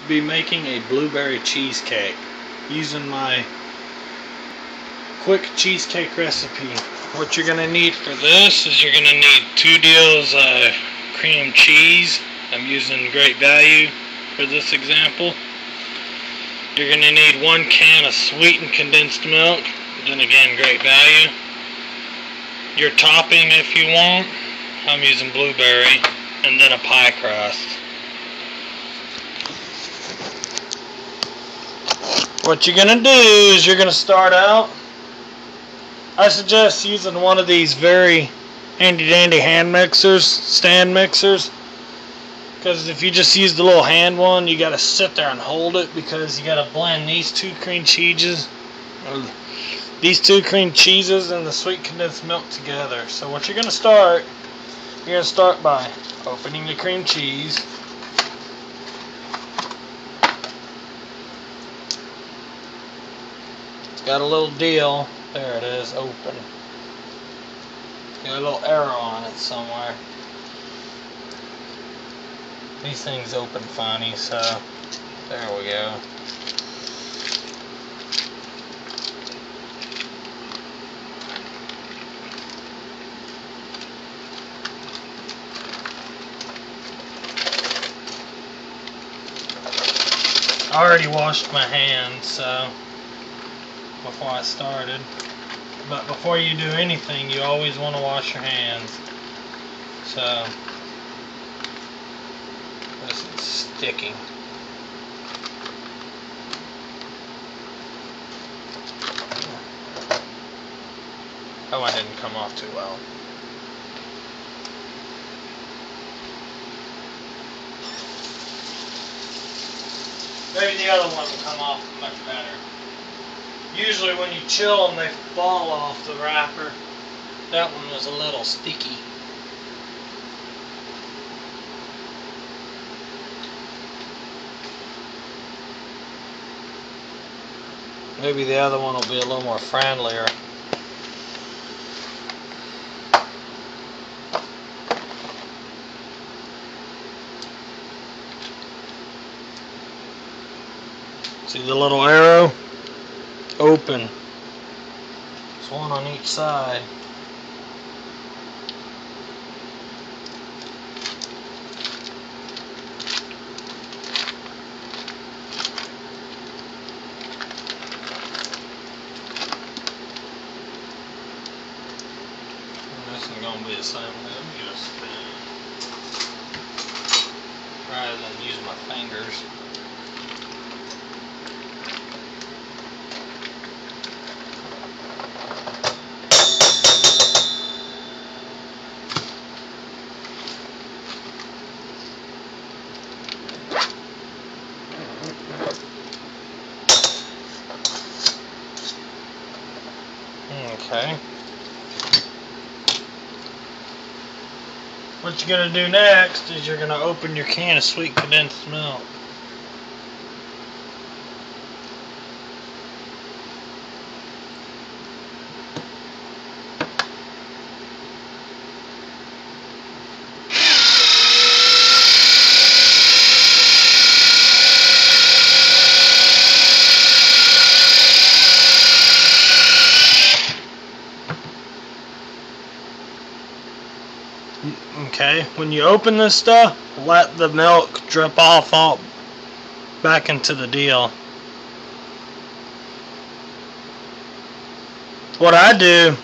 to be making a blueberry cheesecake using my quick cheesecake recipe. What you're going to need for this is you're going to need 2 deals of cream cheese. I'm using Great Value for this example. You're going to need 1 can of sweetened condensed milk, then again Great Value. Your topping if you want, I'm using blueberry, and then a pie crust. What you're going to do is you're going to start out, I suggest using one of these very handy dandy hand mixers, stand mixers, because if you just use the little hand one, you got to sit there and hold it because you got to blend these 2 cream cheeses and the sweet condensed milk together. So what you're going to start by opening the cream cheese. It's got a little deal. There it is, open. Got a little arrow on it somewhere. These things open funny, so there we go. I already washed my hands, so before I started. But before you do anything, you always want to wash your hands. So this is sticking. That one didn't come off too well. Maybe the other one will come off much better. Usually when you chill them, they fall off the wrapper. That one was a little sticky. Maybe the other one will be a little more friendlier. See the little arrow? Open. There's one on each side. And this is going to be the same way. Let me get a spoon rather than use my fingers. Okay. What you're going to do next is you're going to open your can of sweet condensed milk. Okay, when you open this stuff, let the milk drip off all back into the deal. What I do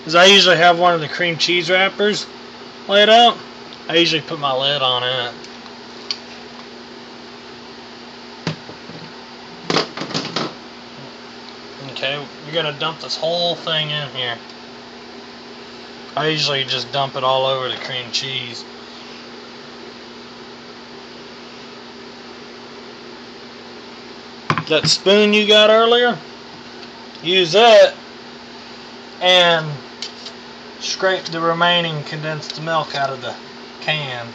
is I usually have one of the cream cheese wrappers laid out. I usually put my lid on it. Okay, you're going to dump this whole thing in here. I usually just dump it all over the cream cheese. That spoon you got earlier, use it and scrape the remaining condensed milk out of the can.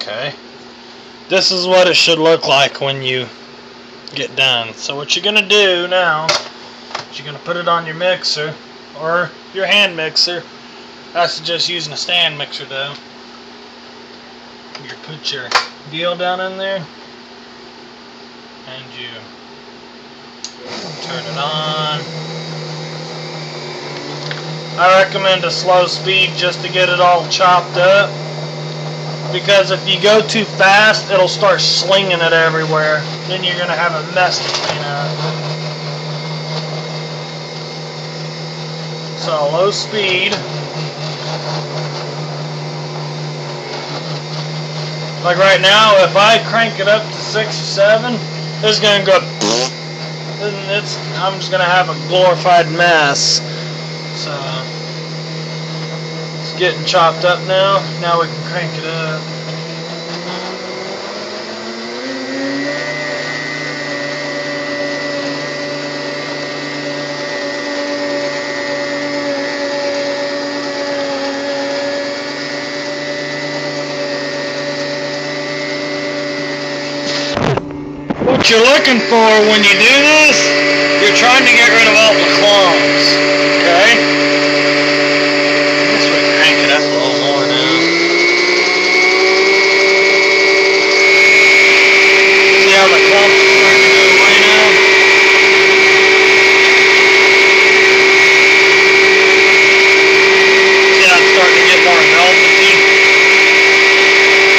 Okay. This is what it should look like when you get done. So what you're gonna do now is you're gonna put it on your mixer or your hand mixer. I suggest using a stand mixer though. You put your deal down in there and you turn it on. I recommend a slow speed just to get it all chopped up, because if you go too fast it'll start slinging it everywhere. Then you're going to have a mess to clean up. So low speed. Like right now, if I crank it up to 6 or 7, it's going to go and I'm just going to have a glorified mess. So it's getting chopped up now. Now we can crank it up. What you're looking for when you do this, you're trying to get rid of all the clumps, okay? I guess we can crank it up a little more now. See how the clumps are starting to go away now? See how it's starting to get more velvety,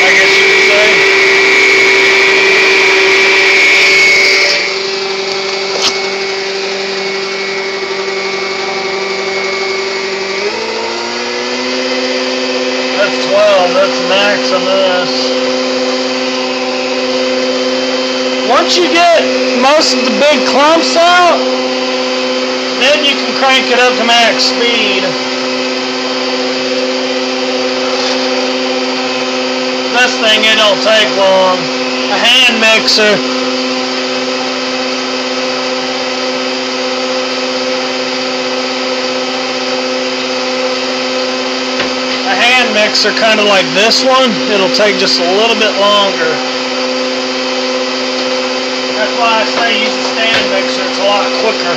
I guess you could say. That's max on this. Once you get most of the big clumps out, then you can crank it up to max speed. This thing, it don't take long. A hand mixer. Mixer kind of like this one, it'll take just a little bit longer. That's why I say use a stand mixer, it's a lot quicker.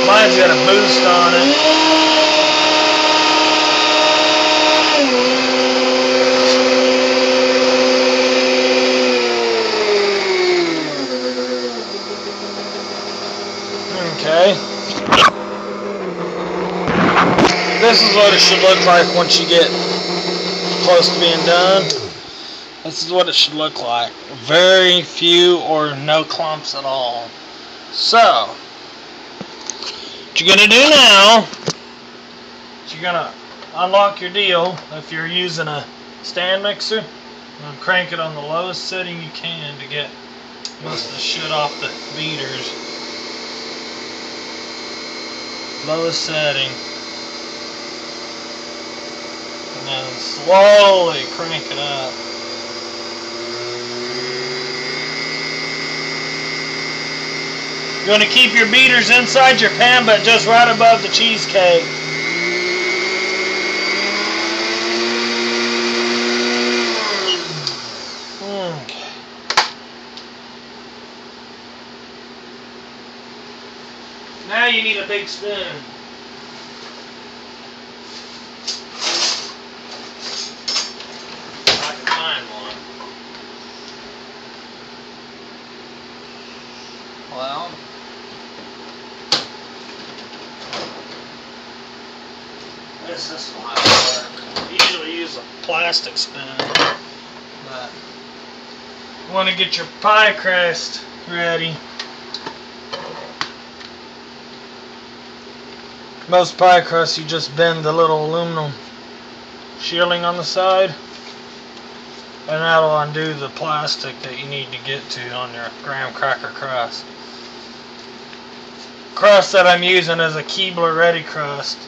Mine's got a boost on it. Okay. This is what it should look like once you get close to being done. This is what it should look like. Very few or no clumps at all. So, what you're going to do now is you're going to unlock your deal if you're using a stand mixer and crank it on the lowest setting you can to get most of the shit off the beaters. Lowest setting, and then slowly crank it up. You want to keep your beaters inside your pan, but just right above the cheesecake. Okay. Now you need a big spoon. I can find one. Well, this might work. I usually use a plastic spoon, but you want to get your pie crust ready. Most pie crusts, you just bend the little aluminum shielding on the side, and that'll undo the plastic that you need to get to on your graham cracker crust. Crust that I'm using is a Keebler Ready crust.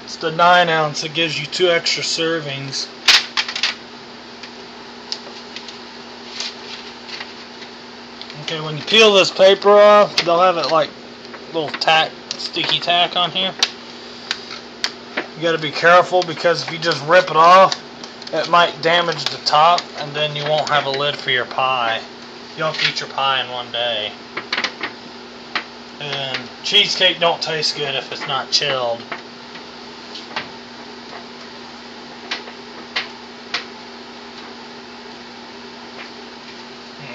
It's the 9 ounce. It gives you 2 extra servings. Okay, when you peel this paper off, they'll have it like little tack, sticky tack on here. You gotta be careful because if you just rip it off, it might damage the top and then you won't have a lid for your pie. You have to eat your pie in one day. And cheesecake don't taste good if it's not chilled.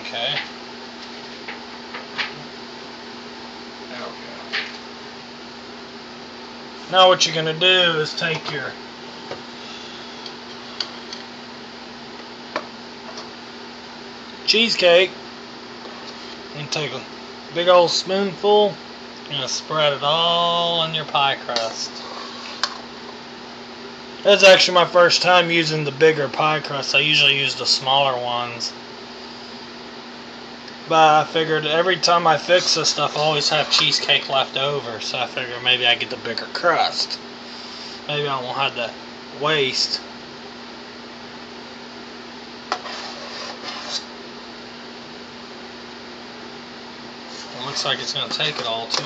Okay. There we go. Now what you're going to do is take your cheesecake and take a big old spoonful and spread it all on your pie crust. That's actually my first time using the bigger pie crust. I usually use the smaller ones. But I figured every time I fix this stuff, I always have cheesecake left over. So I figured maybe I get the bigger crust. Maybe I won't have that waste. It looks like it's going to take it all too.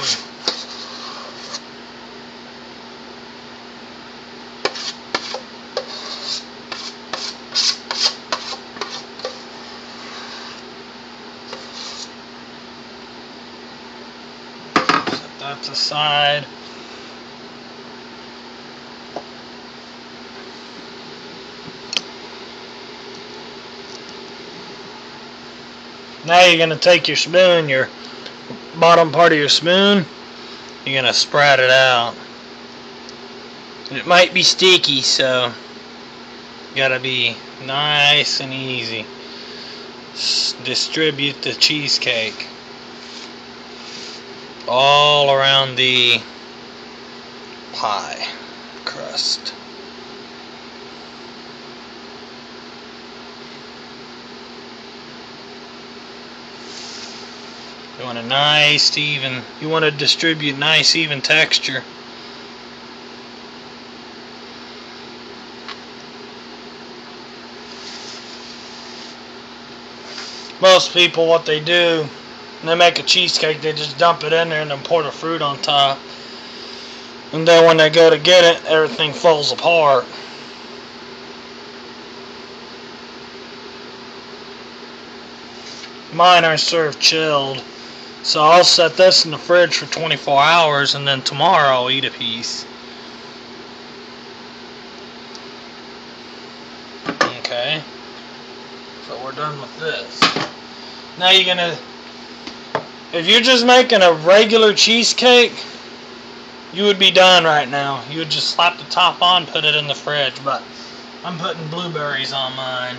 Set that aside. Now you're going to take your spoon, your bottom part of your spoon, you're going to spread it out. It might be sticky, so you got to be nice and easy. Distribute the cheesecake all around the pie crust. You want a nice even, you want to distribute nice even texture. Most people, what they do, when they make a cheesecake, they just dump it in there and then pour the fruit on top. And then when they go to get it, everything falls apart. Mine are served chilled. So I'll set this in the fridge for 24 hours and then tomorrow I'll eat a piece. Okay. So we're done with this. Now you're gonna, if you're just making a regular cheesecake, you would be done right now. You would just slap the top on, put it in the fridge, but I'm putting blueberries on mine.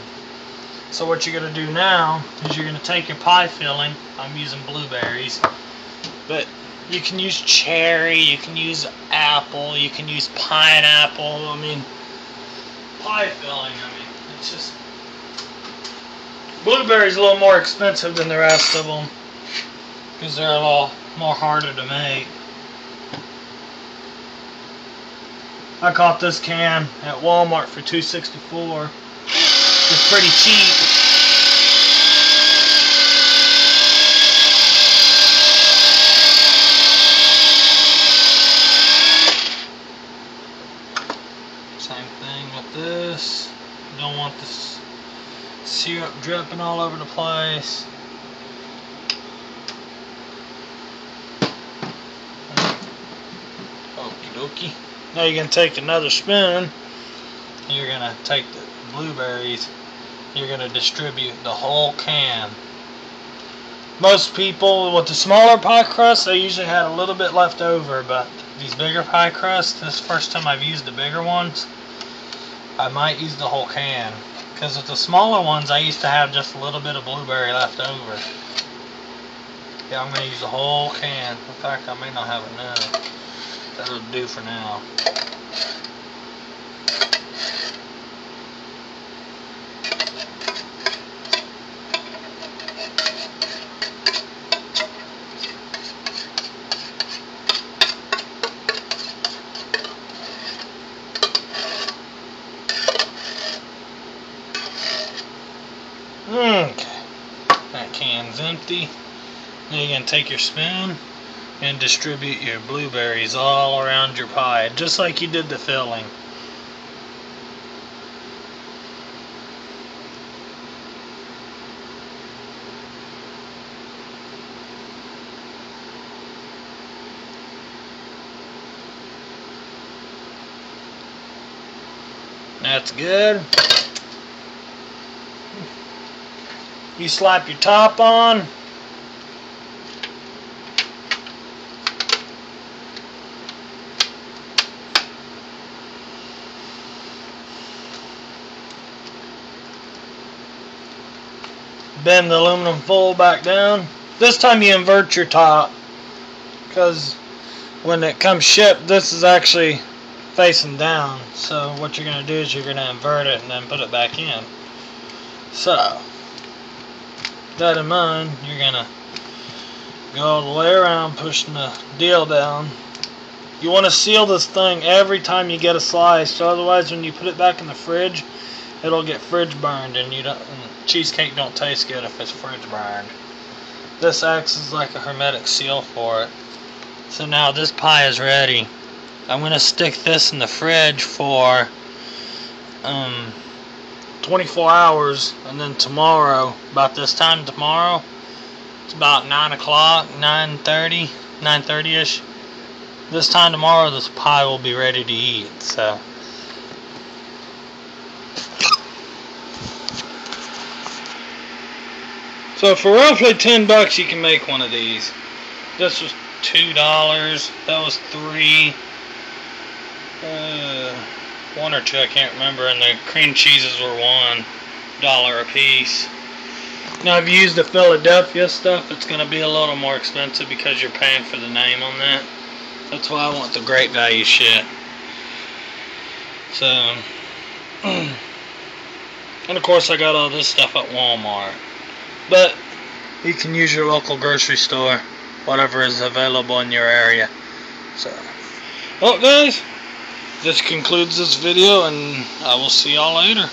So what you're going to do now is you're going to take your pie filling. I'm using blueberries, but you can use cherry, you can use apple, you can use pineapple. I mean, pie filling, it's just, blueberries a little more expensive than the rest of them because they're a little more harder to make. I caught this can at Walmart for $2.64. It's pretty cheap. Same thing with this. You don't want this syrup dripping all over the place. Okie dokie. Now you're going to take another spoon. You're going to take the blueberries. You're going to distribute the whole can. Most people with the smaller pie crust, they usually had a little bit left over, but these bigger pie crusts, this is the first time I've used the bigger ones, I might use the whole can. Because with the smaller ones, I used to have just a little bit of blueberry left over. Yeah, I'm going to use the whole can. In fact, I may not have enough. That'll do for now. Okay, that can's empty. Then you can take your spoon and distribute your blueberries all around your pie, just like you did the filling. That's good. You slap your top on. Bend the aluminum foil back down. This time you invert your top, because when it comes shipped, this is actually facing down. So what you're going to do is you're going to invert it and then put it back in. So, that in mind, you're going to go all the way around pushing the deal down. You want to seal this thing every time you get a slice, so otherwise when you put it back in the fridge, it'll get fridge burned, and cheesecake don't taste good if it's fridge burned. This acts as like a hermetic seal for it. So now this pie is ready. I'm going to stick this in the fridge for 24 hours, and then tomorrow, about this time tomorrow, it's about 9 o'clock, 9:30-ish. This time tomorrow, this pie will be ready to eat. So for roughly $10 you can make one of these. This was $2. That was $3. One or two, I can't remember, and the cream cheeses were $1 a piece. Now if you use the Philadelphia stuff, it's going to be a little more expensive because you're paying for the name on that. That's why I want the great value shit. So, and of course I got all this stuff at Walmart. But you can use your local grocery store, whatever is available in your area. So, well guys, this concludes this video, and I will see y'all later.